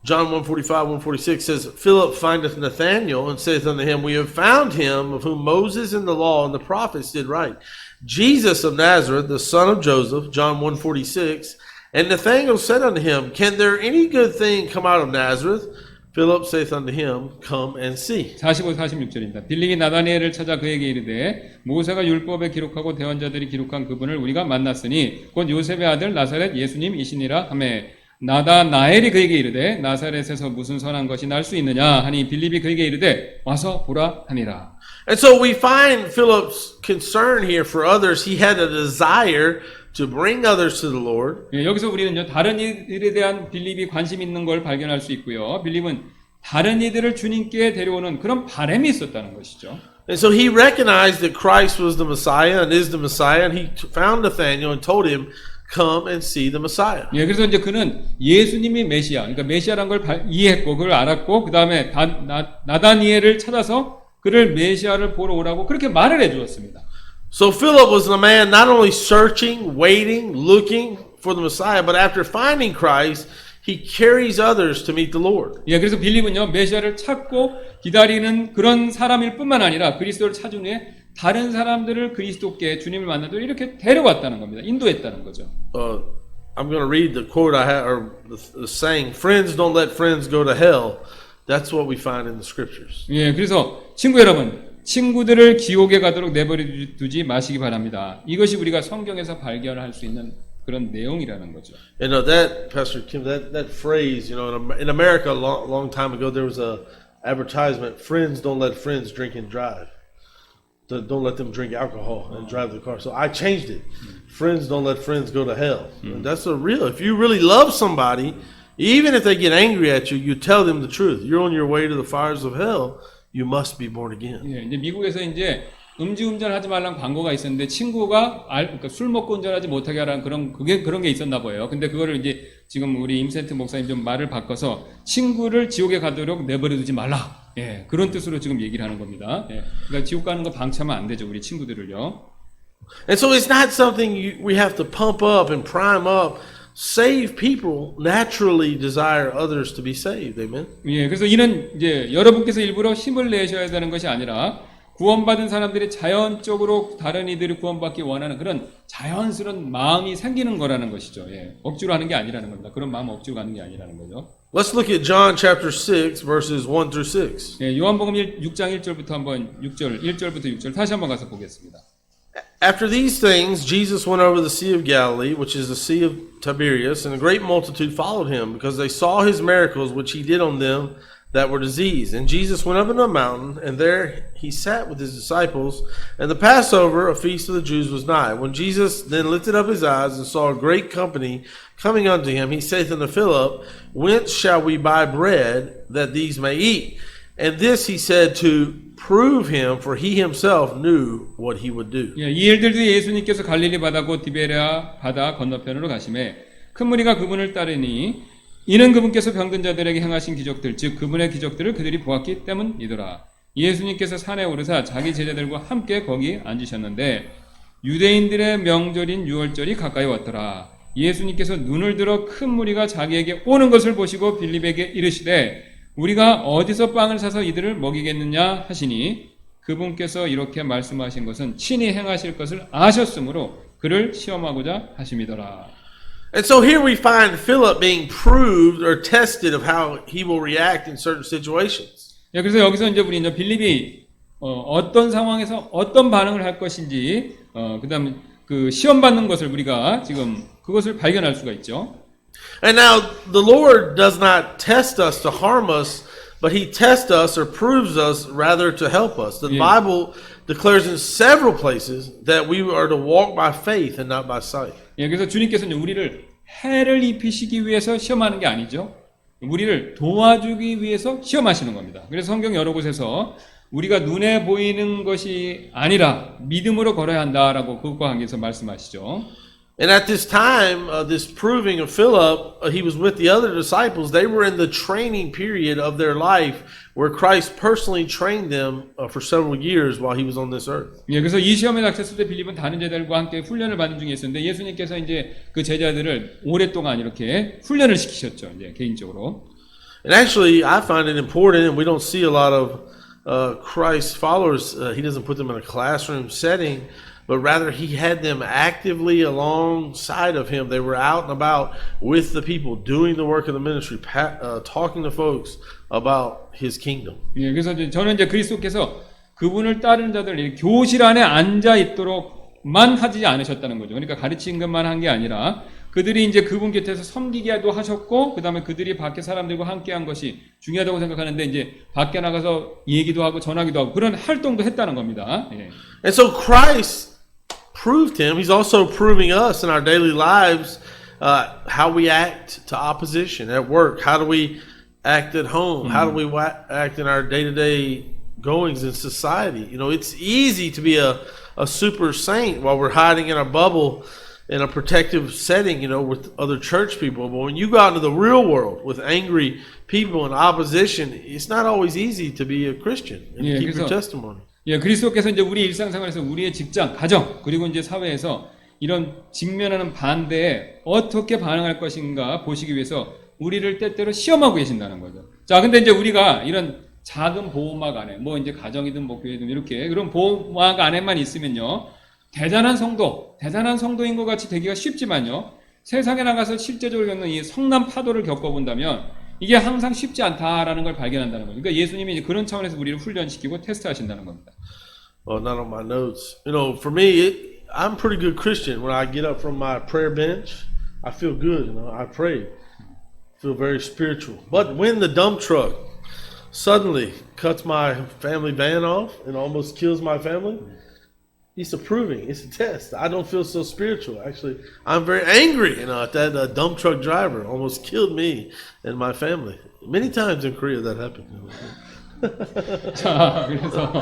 John 1:45, 1:46 says, Philip findeth Nathanael and saith unto him, We have found him of whom Moses and the law and the prophets did write, Jesus of Nazareth, the son of Joseph. John 1:46. And Nathanael said unto him, Can there any good thing come out of Nazareth? Philip saith unto him, Come and see. 45, 46절입니다. 빌립이 나다니엘을 찾아 그에게 이르되 모세가 율법에 기록하고 대언자들이 기록한 그분을 우리가 만났으니 곧 요셉의 아들 나사렛 예수님이시니라 하매 나다나엘이 그에게 이르되 나사렛에서 무슨 선한 것이 날 수 있느냐 하니 빌립이 그에게 이르되 와서 보라 하니라. And so we find Philip's concern here for others. He had a desire to bring others to the Lord. 예, 여기서 우리는요 다른 이들에 대한 빌립이 관심 있는 걸 발견할 수 있고요. 빌립은 다른 이들을 주님께 데려오는 그런 바람이 있었다는 것이죠. And so he recognized that Christ was the Messiah and is the Messiah, and he found Nathanael and told him, Come and see the Messiah. 예, 그래서 이제 그는 예수님이 메시아, 그러니까 메시아란 걸 이해했고 그걸 알았고 그 다음에 나다니엘을 찾아서 그를 메시아를 보러 오라고 그렇게 말을 해주었습니다. So Philip was a man not only searching, waiting, looking for the Messiah, but after finding Christ, he carries others to meet the Lord. 예, 그래서 빌립은요 메시아를 찾고 기다리는 그런 사람일 뿐만 아니라 그리스도를 찾은 후에 다른 사람들을 그리스도께 주님을 만나도록 이렇게 데려왔다는 겁니다. 인도했다는 거죠. I'm going to read the quote I had, or the saying, "Friends don't let friends go to hell." That's what we find in the scriptures. 예, 그래서 친구 여러분, 친구들을 지옥에 가도록 내버려 두지 마시기 바랍니다. 이것이 우리가 성경에서 발견할 수 있는 그런 내용이라는 거죠. You know that, Pastor Kim, that phrase, you know, in America a long time ago, there was a advertisement: "Friends don't let friends drink and drive. Don't let them drink alcohol and drive the car." So I changed it. Friends don't let friends go to hell. And that's a real. If you really love somebody, even if they get angry at you, you tell them the truth. You're on your way to the fires of hell. You must be born again. 예, 이제 미국에서 이제 음주운전하지 말라는 광고가 있었는데 친구가 그러니까 술 먹고 운전하지 못하게 하라는 그런 게 있었나 봐요. 근데 그거를 이제 지금 우리 임센트 목사님 좀 말을 바꿔서 친구를 지옥에 가도록 내버려두지 말라. 예, 그런 뜻으로 지금 얘기를 하는 겁니다. 예, 그러니까 지옥 가는 거 방치하면 안 되죠, 우리 친구들을요. And so it's not something we have to pump up and prime up. Saved people naturally desire others to be saved. Amen. 예, 그래서 이는 이제 여러분께서 일부러 힘을 내셔야 되는 것이 아니라 구원받은 사람들이 자연적으로 다른 이들이 구원받기 원하는 그런 자연스러운 마음이 생기는 거라는 것이죠. 예, 억지로 하는 게 아니라는 겁니다. 그런 마음 억지로 가는 게 아니라는 거죠. Let's look at John chapter 6 verses 1 through 6. 예, 요한복음 6장 1절부터 한번 1절부터 6절 다시 한번 가서 보겠습니다. After these things, Jesus went over the Sea of Galilee, which is the Sea of Tiberias, and a great multitude followed him, because they saw his miracles which he did on them that were diseased. And Jesus went up into a mountain, and there he sat with his disciples. And the Passover, a feast of the Jews, was nigh. When Jesus then lifted up his eyes and saw a great company coming unto him, he saith unto Philip, Whence shall we buy bread that these may eat? And this he said to prove him, for he himself knew what he would do. 예, 이 일들 뒤에 예수님께서 갈릴리 바다 곧 디베랴 바다 건너편으로 가시매 큰 무리가 그분을 따르니 이는 그분께서 병든 자들에게 행하신 기적들 즉 그분의 기적들을 그들이 보았기 때문이더라. 예수님께서 산에 오르사 자기 제자들과 함께 거기 앉으셨는데 유대인들의 명절인 유월절이 가까이 왔더라. 예수님께서 눈을 들어 큰 무리가 자기에게 오는 것을 보시고 빌립에게 이르시되 우리가 어디서 빵을 사서 이들을 먹이겠느냐 하시니 그분께서 이렇게 말씀하신 것은 친히 행하실 것을 아셨으므로 그를 시험하고자 하심이더라. And so here we find Philip being proved or tested of how he will react in certain situations. 예, 그래서 여기서 이제 우리 이제 빌립이 어떤 상황에서 어떤 반응을 할 것인지 그다음에 그 시험 받는 것을 우리가 지금 그것을 발견할 수가 있죠. And now the Lord does not test us to harm us, but he tests us or proves us rather to help us. The Bible declares in several places that we are to walk by faith and not by sight. 예, 그래서 주님께서 이제 우리를 해를 입히시기 위해서 시험하는 게 아니죠. 우리를 도와주기 위해서 시험하시는 겁니다. 그래서 성경 여러 곳에서 우리가 눈에 보이는 것이 아니라 믿음으로 걸어야 한다라고 그것과 관계해서 말씀하시죠. And at this time, this proving of Philip, he was with the other disciples. They were in the training period of their life where Christ personally trained them for several years while he was on this earth. 예, 그래서 이 시험에 닥쳤을 때 빌립은 다른 제자들과 함께 훈련을 받는 중에 있었는데 예수님께서 이제 그 제자들을 오랫동안 이렇게 훈련을 시키셨죠. 이제 개인적으로. And actually, I find it important, and we don't see a lot of Christ followers. He doesn't put them in a classroom setting. But rather he had them actively alongside of him. They were out and about with the people, doing the work of the ministry, talking to folks about his kingdom. 예, 그래서 저는 이제 그리스도께서 그분을 따르는 자들 교실 안에 앉아 있도록만 하지 않으셨다는 거죠. 그러니까 가르치는 것만 한 게 아니라 그들이 이제 그분 곁에서 섬기게도 하셨고, 그 다음에 그들이 밖에 사람들과 함께한 것이 중요하다고 생각하는데 이제 밖에 나가서 얘기도 하고 전하기도 하고 그런 활동도 했다는 겁니다. 예. And so Christ proved him. He's also proving us in our daily lives how we act to opposition at work. How do we act at home? How do we act in our day-to-day goings in society? You know, it's easy to be a super saint while we're hiding in our bubble in a protective setting, you know, with other church people. But when you go out into the real world with angry people and opposition, it's not always easy to be a Christian and keep your testimony. 예, 그리스도께서 이제 우리 일상생활에서 우리의 직장, 가정, 그리고 이제 사회에서 이런 직면하는 반대에 어떻게 반응할 것인가 보시기 위해서 우리를 때때로 시험하고 계신다는 거죠. 자, 근데 이제 우리가 이런 작은 보호막 안에, 뭐 이제 가정이든 뭐 교회든 이렇게 그런 보호막 안에만 있으면요, 대단한 성도인 것 같이 되기가 쉽지만요, 세상에 나가서 실제적으로 겪는 이 성난 파도를 겪어본다면 이게 항상 쉽지 않다라는 걸 발견한다는 거죠. 그러니까 예수님이 이제 그런 차원에서 우리를 훈련시키고 테스트하신다는 겁니다. Well, not on my notes. You know, for me, I'm a pretty good Christian. When I get up from my prayer bench, I feel good. You know, I pray, feel very spiritual. But when the dump truck suddenly cuts my family van off and almost kills my family, it's a proving. It's a test. I don't feel so spiritual. Actually, I'm very angry. You know, at that dump truck driver almost killed me and my family. Many times in Korea that happened. 자, 그래서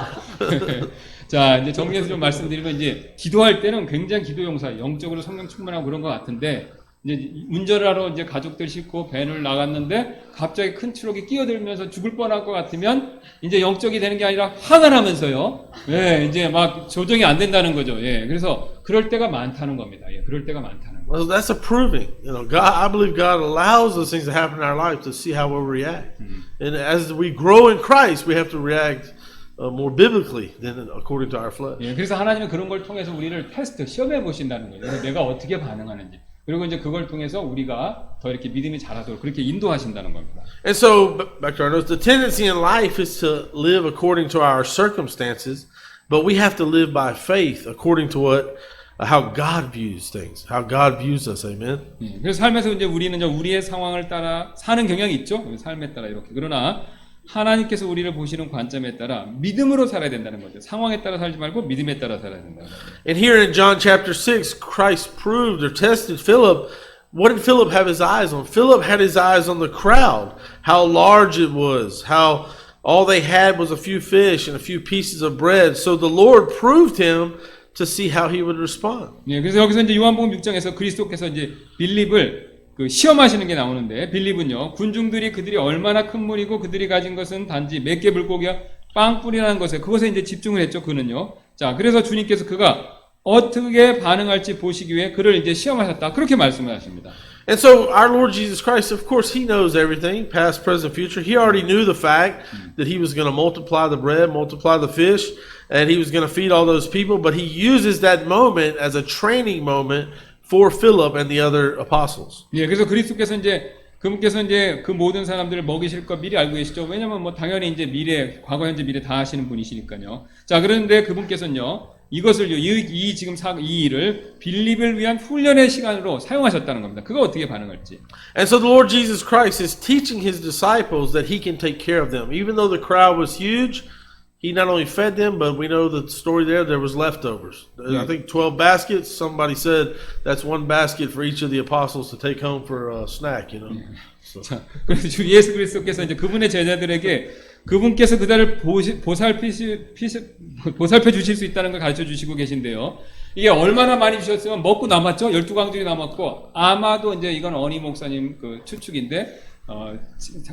자, 이제 정리해서 좀 말씀드리면 이제 기도할 때는 굉장히 기도 용사, 영적으로 성령 충만하고 그런 것 같은데 이제 운전을 하러 이제 가족들 싣고 밴을 나갔는데 갑자기 큰 트럭이 끼어들면서 죽을 뻔할 것 같으면 이제 영적이 되는 게 아니라 화가 나면서요. 예, 이제 막 조정이 안 된다는 거죠. 예, 그래서 그럴 때가 많다는 겁니다. 예, 그럴 때가 많다는 거. Well, that's a proving. God, I believe God allows those things to happen in our life to see how we'll react. And as we grow in Christ, we have to react more biblically than according to our flesh. 예, 그래서 하나님은 그런 걸 통해서 우리를 테스트, 시험해 보신다는 거예요. 그래서 내가 어떻게 반응하는지. 그리고 이제 그걸 통해서 우리가 더 이렇게 믿음이 자라도록 그렇게 인도하신다는 겁니다. And so, back to our notes, the tendency in life is to live according to our circumstances, but we have to live by faith according to how God views things, how God views us. Amen. 예, 그래서 삶에서 이제 우리는 이제 우리의 상황을 따라 사는 경향이 있죠. 삶에 따라 이렇게. 그러나 하나님께서 우리를 보시는 관점에 따라 믿음으로 살아야 된다는 거죠. 상황에 따라 살지 말고 믿음에 따라 살아야 된다는 거죠. And here in John chapter 6, Christ proved or tested Philip. What did Philip have his eyes on? Philip had his eyes on the crowd, how large it was, how all they had was a few fish and a few pieces of bread. So the Lord proved him to see how he would respond. 예, 그래서 여기서 이제 요한복음 6장에서 그리스도께서 이제 빌립을 그 시험하시는 게 나오는데 빌립은요 군중들이 그들이 얼마나 큰 무리고 그들이 가진 것은 단지 몇 개 물고기와 빵뿐이라는 것에 그것에 이제 집중을 했죠. 그는요. 자, 그래서 주님께서 그가 어떻게 반응할지 보시기 위해 그를 이제 시험하셨다. 그렇게 말씀을 하십니다. And so our Lord Jesus Christ, of course, he knows everything, past, present, future. He already knew the fact that he was going to multiply the bread, multiply the fish, and he was going to feed all those people. But he uses that moment as a training moment for Philip and the other apostles. 예, 그래서 그리스도께서 이제 그분께서 이제 그 모든 사람들을 먹이실 거 미리 알고 계시죠. 왜냐면 뭐 당연히 이제 미래, 과거, 현재, 미래 다 하시는 분이시니까요. 자, 그런데 그분께서는요, 이것을요, 지금 이 일을 빌립을 위한 훈련의 시간으로 사용하셨다는 겁니다. 그가 어떻게 반응할지. And so the Lord Jesus Christ is teaching his disciples that he can take care of them. Even though the crowd was huge, he not only fed them, but we know the story there was leftovers. I think 12 baskets. Somebody said that's one basket for each of the apostles to take home for a snack, you know. So. 자, 그래서 주 예수 그리스도께서 이제 그분의 제자들에게 그분께서 그들을 보살펴 주실 수 있다는 걸 가르쳐 주시고 계신데요. 이게 얼마나 많이 주셨으면 먹고 남았죠? 12광줄이 남았고, 아마도 이제 이건 어니 목사님 그 추측인데,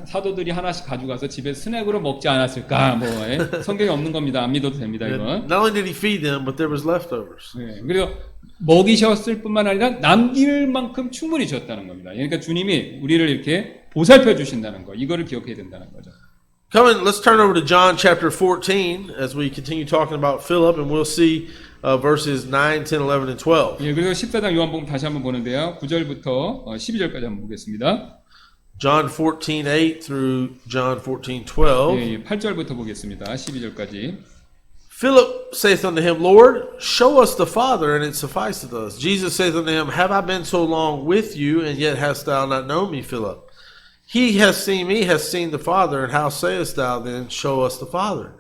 사도들이 하나씩 가져가서 집에 스낵으로 먹지 않았을까? 뭐, 성경에 없는 겁니다. 안 믿어도 됩니다, 이건. Not only did he feed them, but there was leftovers. 네, 그리고 먹이셨을 뿐만 아니라 남길 만큼 충분히 주셨다는 겁니다. 그러니까 주님이 우리를 이렇게 보살펴 주신다는 거, 이거를 기억해야 된다는 거죠. Let's turn over to John chapter 14 as we continue talking about Philip, and we'll see verses 9, 10, 11, and 12. 예, 그리고 14장 요한복음 다시 한번 보는데요. 9절부터 12절까지 한번 보겠습니다. John 14:8 through John 14:12. 예, 8절부터 보겠습니다. 12절까지. Philip saith unto him, Lord, show us the Father, and it sufficeth us. Jesus saith unto him, Have I been so long with you, and yet hast thou not known me, Philip? He has seen me, has seen the Father, and how sayest thou then, Show us the Father?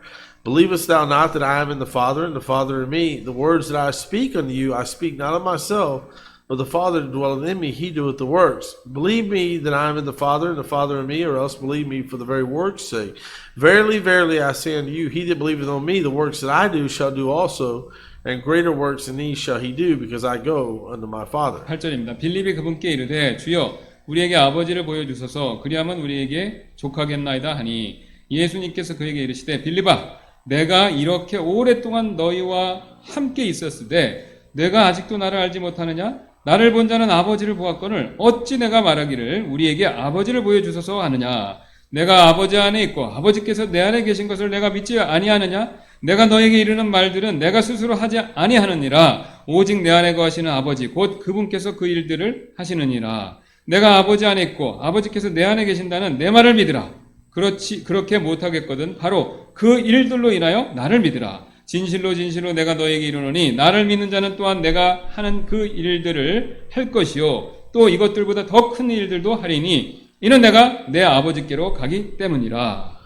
Believest thou not that I am in the Father, and the Father in me? The words that I speak unto you, I speak not of myself, but the Father that dwelleth in me, he doeth the works. Believe me that I am in the Father, and the Father in me, or else believe me for the very works' sake. Verily, verily, I say unto you, he that believeth on me, the works that I do shall do also, and greater works than these shall he do, because I go unto my Father. 8절입니다. 빌립이 그분께 이르되 주여 우리에게 아버지를 보여주소서 그리하면 우리에게 족하겠나이다 하니 예수님께서 그에게 이르시되 빌립아 내가 이렇게 오랫동안 너희와 함께 있었으되 내가 아직도 나를 알지 못하느냐? 나를 본 자는 아버지를 보았거늘 어찌 내가 말하기를 우리에게 아버지를 보여주소서 하느냐? 내가 아버지 안에 있고 아버지께서 내 안에 계신 것을 내가 믿지 아니하느냐? 내가 너에게 이르는 말들은 내가 스스로 하지 아니하느니라. 오직 내 안에 거하시는 아버지 곧 그분께서 그 일들을 하시느니라. 내가 아버지 안에 있고 아버지께서 내 안에 계신다는 내 말을 믿으라. 그렇게 못하겠거든 바로 그 일들로 인하여 나를 믿으라. 진실로 진실로 내가 너에게 이르노니 나를 믿는 자는 또한 내가 하는 그 일들을 할 것이요 또 이것들보다 더 큰 일들도 하리니 이는 내가 내 아버지께로 가기 때문이라.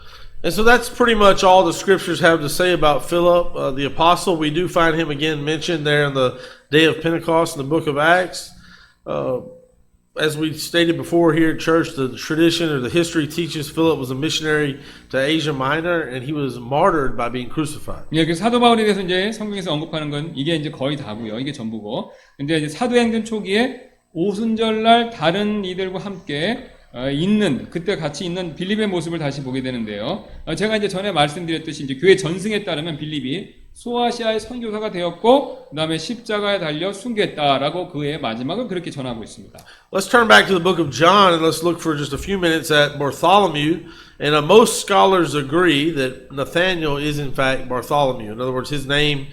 And so that's pretty much all the scriptures have to say about Philip, the apostle. We do find him again mentioned there in the day of Pentecost in the book of Acts. as we stated before here at church, the tradition or the history teaches Philip was a missionary to Asia Minor, and he was martyred by being crucified. 예, 그 사도 바울에 대해서 이제 성경에서 언급하는 건 이게 이제 거의 다고요. 이게 전부고. 근데 이제 사도행전 초기에 오순절날 다른 이들과 함께 있는 그때 같이 있는 빌립의 모습을 다시 보게 되는데요. 제가 이제 전에 말씀드렸듯이 이제 교회 전승에 따르면 빌립이 소아시아의 선교사가 되었고 그다음에 십자가에 달려 순교했다라고 그의 마지막을 그렇게 전하고 있습니다. Let's turn back to the book of John and let's look for just a few minutes at Bartholomew. And most scholars agree that Nathaniel is in fact Bartholomew. In other words, his name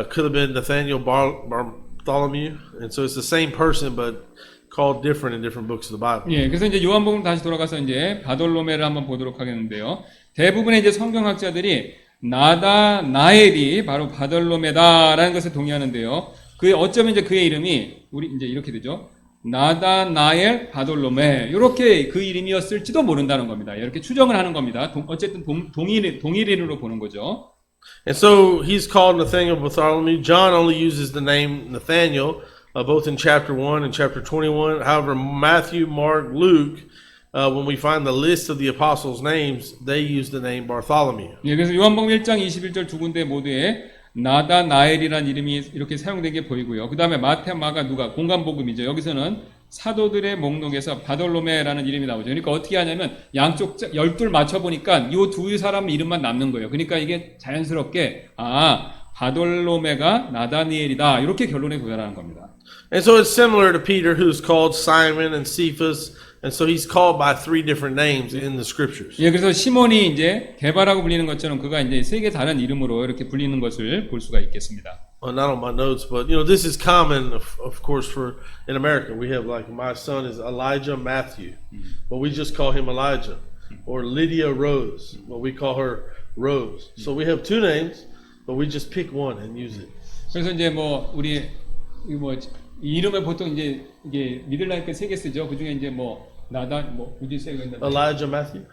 could have been Nathaniel Bartholomew, and so it's the same person, but called different in different books of the Bible. 예, 그래서 이제 요한복음 다시 돌아가서 이제 바돌로메를 한번 보도록 하겠는데요. 대부분의 이제 성경학자들이 나다나엘이 바로 바돌로메다라는 것에 동의하는데요. 그 어쩌면 이제 그의 이름이 우리 이제 이렇게 되죠. 나다나엘 바돌로메 이렇게 그 이름이었을지도 모른다는 겁니다. 이렇게 추정을 하는 겁니다. 어쨌든 동일인으로 보는 거죠. And so he's called Nathaniel Bartholomew. John only uses the name Nathaniel, both in chapter 1 and chapter 21. However, Matthew, Mark, Luke, when we find the list of the apostles' names, they use the name Bartholomew. 예, 그래서 요한복음 1장 21절 두 군데 모두에 나다나엘이라는 이름이 이렇게 사용된 게 보이고요. 그 다음에 마태, 마가, 누가 공간복음이죠. 여기서는 사도들의 목록에서 바돌로메라는 이름이 나오죠. 그러니까 어떻게 하냐면 양쪽 12 맞춰보니까 이 두 사람 이름만 남는 거예요. 그러니까 이게 자연스럽게 바돌로메가 나다니엘이다 이렇게 결론에 도달하는 겁니다. And so it's similar to Peter, who's called Simon and Cephas. And so he's called by 3 different names in the scriptures. 예, 그래서 시몬이 이제 개바라고 불리는 것처럼 그가 이제 세 개 다른 이름으로 이렇게 불리는 것을 볼 수가 있겠습니다. Well, not on my notes, but this is common, of course, for in America. We have like my son is Elijah Matthew, but we just call him Elijah, or Lydia Rose, but we call her Rose. So we have 2 names, but we just pick one and use it. 그래서 이제 우리 이 이름을 보통 이제 이게 미들라이크 3개 쓰죠. 그 중에 이제 어디 써야 된다. Elijah Matthew?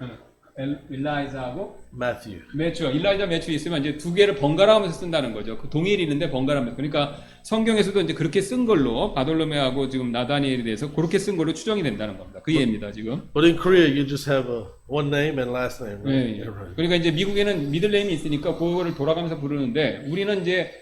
일라이자하고 Matthew. 매추, 일라이자 매추 있으면 이제 2개를 번갈아 가면서 쓴다는 거죠. 그 동일인데 번갈아 가면서. 그러니까 성경에서도 이제 그렇게 쓴 걸로 바돌로메하고 지금 나다니엘에 대해서 그렇게 쓴 걸로 추정이 된다는 겁니다. 그 이해입니다, 지금. But in Korea, you just have one name and last name, right? 예, 예. 그러니까 이제 미국에는 미들네임이 있으니까 그거를 돌아가면서 부르는데 우리는 이제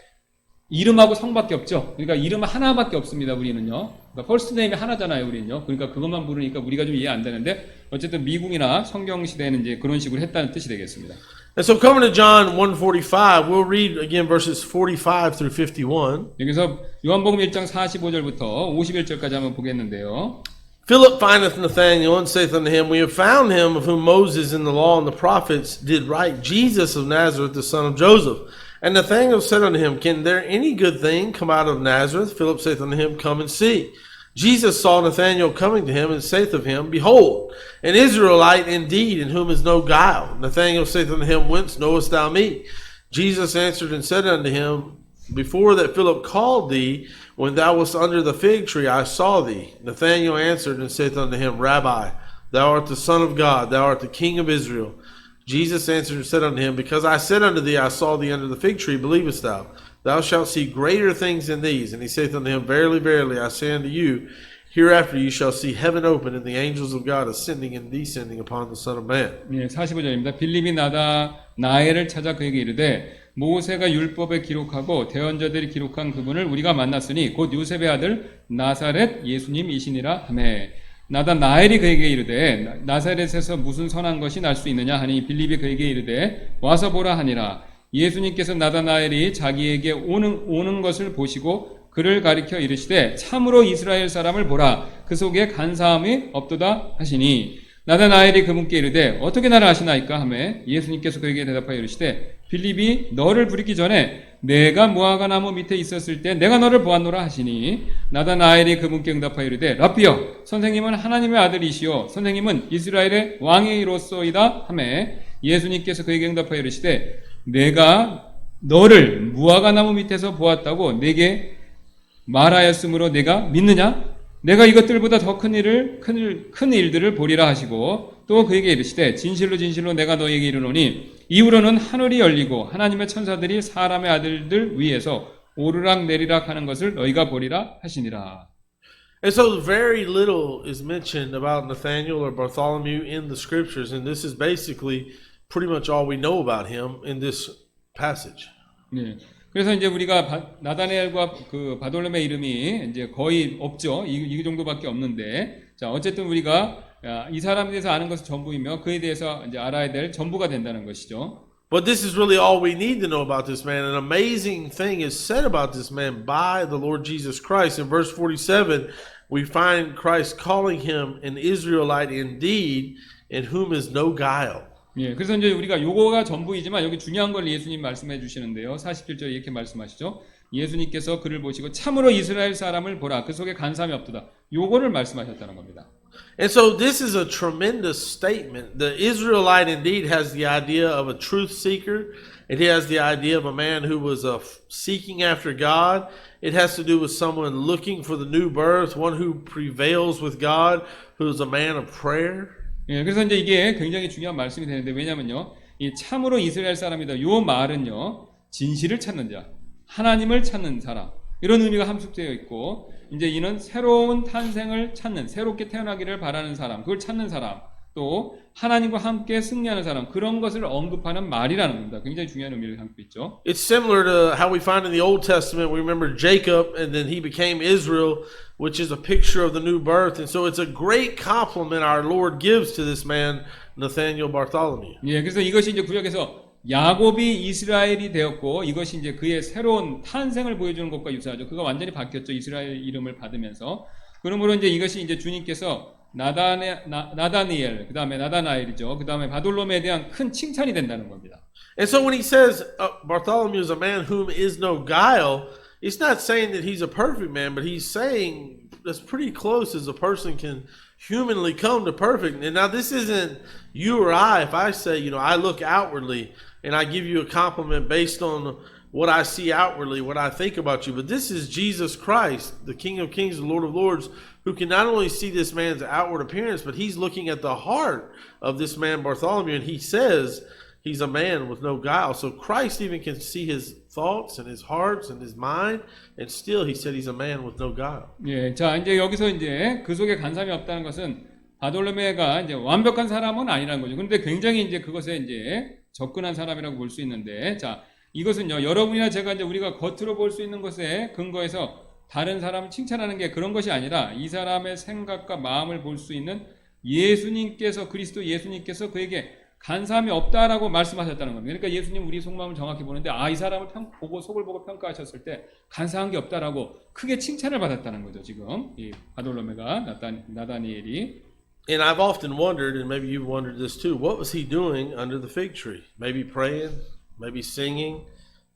이름하고 성밖에 없죠. 그러니까 이름 하나밖에 없습니다. 우리는요. 그러니까 퍼스트 네임이 하나잖아요. 우리는요. 그러니까 그것만 부르니까 우리가 좀 이해 안 되는데 어쨌든 미국이나 성경 시대에는 이제 그런 식으로 했다는 뜻이 되겠습니다. And so coming to John 1:45, we'll read again verses 45 through 51. 여기서 요한복음 1장 45절부터 51절까지 한번 보겠는데요. Philip findeth Nathanael and saith unto him, We have found him of whom Moses in the law and the prophets did write, Jesus of Nazareth, the son of Joseph. And Nathanael said unto him, Can there any good thing come out of Nazareth? Philip saith unto him, Come and see. Jesus saw Nathanael coming to him, and saith of him, Behold, an Israelite indeed, in whom is no guile. Nathanael saith unto him, Whence knowest thou me? Jesus answered and said unto him, Before that Philip called thee, when thou wast under the fig tree, I saw thee. Nathanael answered and saith unto him, Rabbi, thou art the Son of God, thou art the King of Israel. Jesus answered and said unto him, Because I said unto thee, I saw thee under the fig tree, believest thou? Thou shalt see greater things than these. And he saith unto him, Verily, verily, I say unto you, hereafter you shall see heaven open, and the angels of God ascending and descending upon the Son of Man. 예, 45절입니다. 빌립이 나다나엘을 찾아 그에게 이르되 모세가 율법에 기록하고 대언자들이 기록한 그분을 우리가 만났으니 곧 요셉의 아들 나사렛 예수님이시니라 하매 나다나엘이 그에게 이르되 나사렛에서 무슨 선한 것이 날 수 있느냐 하니 빌립이 그에게 이르되 와서 보라 하니라. 예수님께서 나다나엘이 자기에게 오는 것을 보시고 그를 가리켜 이르시되 참으로 이스라엘 사람을 보라 그 속에 간사함이 없도다 하시니 나다나엘이 그분께 이르되 어떻게 나를 아시나이까 하매 예수님께서 그에게 대답하여 이르시되 빌립이 너를 부리기 전에 내가 무화과 나무 밑에 있었을 때 내가 너를 보았노라 하시니 나다나엘이 그분께 응답하여 이르되 랍비여 선생님은 하나님의 아들이시오 선생님은 이스라엘의 왕이로소이다 하매 예수님께서 그에게 응답하여 이르시되 내가 너를 무화과 나무 밑에서 보았다고 내게 말하였으므로 내가 믿느냐? 내가 이것들보다 더 큰 일들을 보리라 하시고 또 그에게 이르시되 진실로 진실로 내가 너에게 이르노니 이후로는 하늘이 열리고 하나님의 천사들이 사람의 아들들 위에서 오르락 내리락 하는 것을 너희가 보리라 하시니라. And so very little is mentioned about Nathaniel or Bartholomew in the scriptures, and this is basically pretty much all we know about him in this passage. 네. 그래서 이제 우리가 나다니엘과 그 바돌로메 이름이 이제 거의 없죠. 이 정도밖에 없는데, 자 어쨌든 우리가 이 사람에 대해서 아는 것은 전부이며 그에 대해서 이제 알아야 될 전부가 된다는 것이죠. But this is really all we need to know about this man. An amazing thing is said about this man by the Lord Jesus Christ. In verse 47, we find Christ calling him an Israelite indeed, in whom is no guile. 예, 그래서 이제 우리가 요거가 전부이지만 여기 중요한 걸 예수님 말씀해 주시는데요. 47절에 이렇게 말씀하시죠. 예수님께서 그를 보시고 참으로 이스라엘 사람을 보라. 그 속에 간사함이 없도다. 요거를 말씀하셨다는 겁니다. And so this is a tremendous statement. The Israelite indeed has the idea of a truth seeker. It has the idea of a man who was seeking after God. It has to do with someone looking for the new birth, one who prevails with God, who is a man of prayer. 예, 그래서 이제 이게 굉장히 중요한 말씀이 되는데 왜냐면요. 이 참으로 이스라엘 사람이다. 요 말은요. 진실을 찾는 자, 하나님을 찾는 사람. 이런 의미가 함축되어 있고 이제 이는 새로운 탄생을 찾는, 새롭게 태어나기를 바라는 사람, 그걸 찾는 사람, 또 하나님과 함께 승리하는 사람, 그런 것을 언급하는 말이라는 겁니다. 굉장히 중요한 의미를 담고 있죠. It's similar to how we find in the Old Testament. We remember Jacob, and then he became Israel, which is a picture of the new birth. And so it's a great compliment our Lord gives to this man, Nathaniel Bartholomew. 예, 그래서 이것이 이제 구약에서 야곱이 이스라엘이 되었고 이것이 이제 그의 새로운 탄생을 보여주는 것과 유사하죠. 그가 완전히 바뀌었죠. 이스라엘 이름을 받으면서. 그러므로 이제 이것이 이제 주님께서 나다니엘, 그 다음에 나다나엘이죠. 그 다음에 바돌로메에 대한 큰 칭찬이 된다는 겁니다. And so when he says Bartholomew is a man whom is no guile, it's not saying that he's a perfect man, but he's saying that's pretty close as a person can humanly come to perfect. And now this isn't you or I. If I say, I look outwardly and I give you a compliment based on what I see outwardly, what I think about you. But this is Jesus Christ, the King of Kings and Lord of Lords, who can not only see this man's outward appearance, but he's looking at the heart of this man Bartholomew, and he says he's a man with no guile. So Christ even can see his thoughts and his hearts and his mind, and still he said he's a man with no guile. 예, 자 이제 여기서 이제 그 속에 간사함이 없다는 것은 바돌로메가 이제 완벽한 사람은 아니라는 거죠. 그런데 굉장히 이제 그것에 이제 접근한 사람이라고 볼 수 있는데, 자 이것은요 여러분이나 제가 이제 우리가 겉으로 볼 수 있는 것에 근거해서 다른 사람을 칭찬하는 게 그런 것이 아니라 이 사람의 생각과 마음을 볼 수 있는 예수님께서, 그리스도 예수님께서 그에게 간사함이 없다라고 말씀하셨다는 겁니다. 그러니까 예수님 우리 속마음을 정확히 보는데 이 사람을 속을 보고 평가하셨을 때 간사한 게 없다라고 크게 칭찬을 받았다는 거죠. 지금 이 바돌로메가 나다니엘이. And I've often wondered, and maybe you've wondered this too, what was he doing under the fig tree? Maybe praying, maybe singing,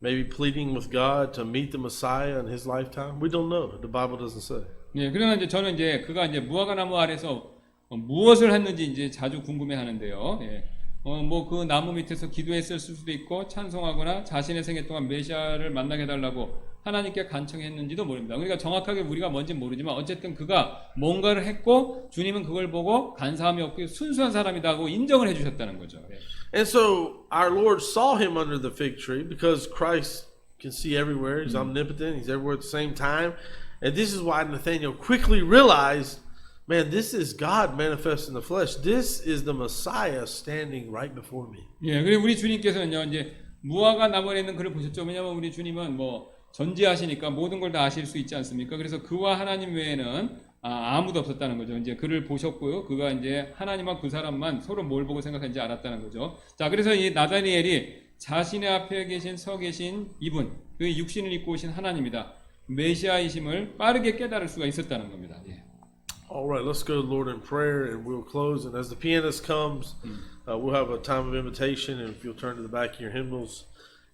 maybe pleading with God to meet the Messiah in his lifetime? We don't know. The Bible doesn't say. 예, 그러나 이제 저는 이제 그가 이제 무화과 나무 아래서 무엇을 했는지 이제 자주 궁금해하는데요. 예. 뭐 그 나무 밑에서 기도했을 수도 있고 찬송하거나 자신의 생애 동안 메시아를 만나게 해달라고 하나님께 간청했는지도 모릅니다. 그러니까 정확하게 우리가 뭔지 모르지만 어쨌든 그가 뭔가를 했고 주님은 그걸 보고 간사함이 없고 순수한 사람이다 하고 인정을 해주셨다는 거죠. 예. And so our Lord saw him under the fig tree because Christ can see everywhere. He's omnipotent. He's everywhere at the same time. And this is why Nathaniel quickly realized, man, this is God manifest in the flesh. This is the Messiah standing right before me. 예, 그리고 우리 주님께서는요, 이제 무화과 나무에 있는 그를 보셨죠. 왜냐하면 우리 주님은 뭐 전지하시니까 모든 걸 다 아실 수 있지 않습니까? 그래서 그와 하나님 외에는 아무도 없었다는 거죠. 이제 그를 보셨고요. 그가 이제 하나님과 그 사람만 서로 뭘 보고 생각하는지 알았다는 거죠. 자, 그래서 이 나다니엘이 자신의 앞에 서 계신 이분, 그 육신을 입고 오신 하나님이다. 메시아이심을 빠르게 깨달을 수가 있었다는 겁니다. 예. All right, let's go to the Lord in prayer and we'll close. And as the pianist comes, we'll have a time of invitation. And if you'll turn to the back of your hymnals,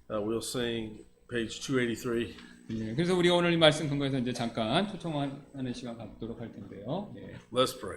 we'll sing page 283. 예, 그래서 우리 오늘 이 말씀 근거해서 이제 잠깐 초청하는 시간 갖도록 할 텐데요. 예. Let's pray.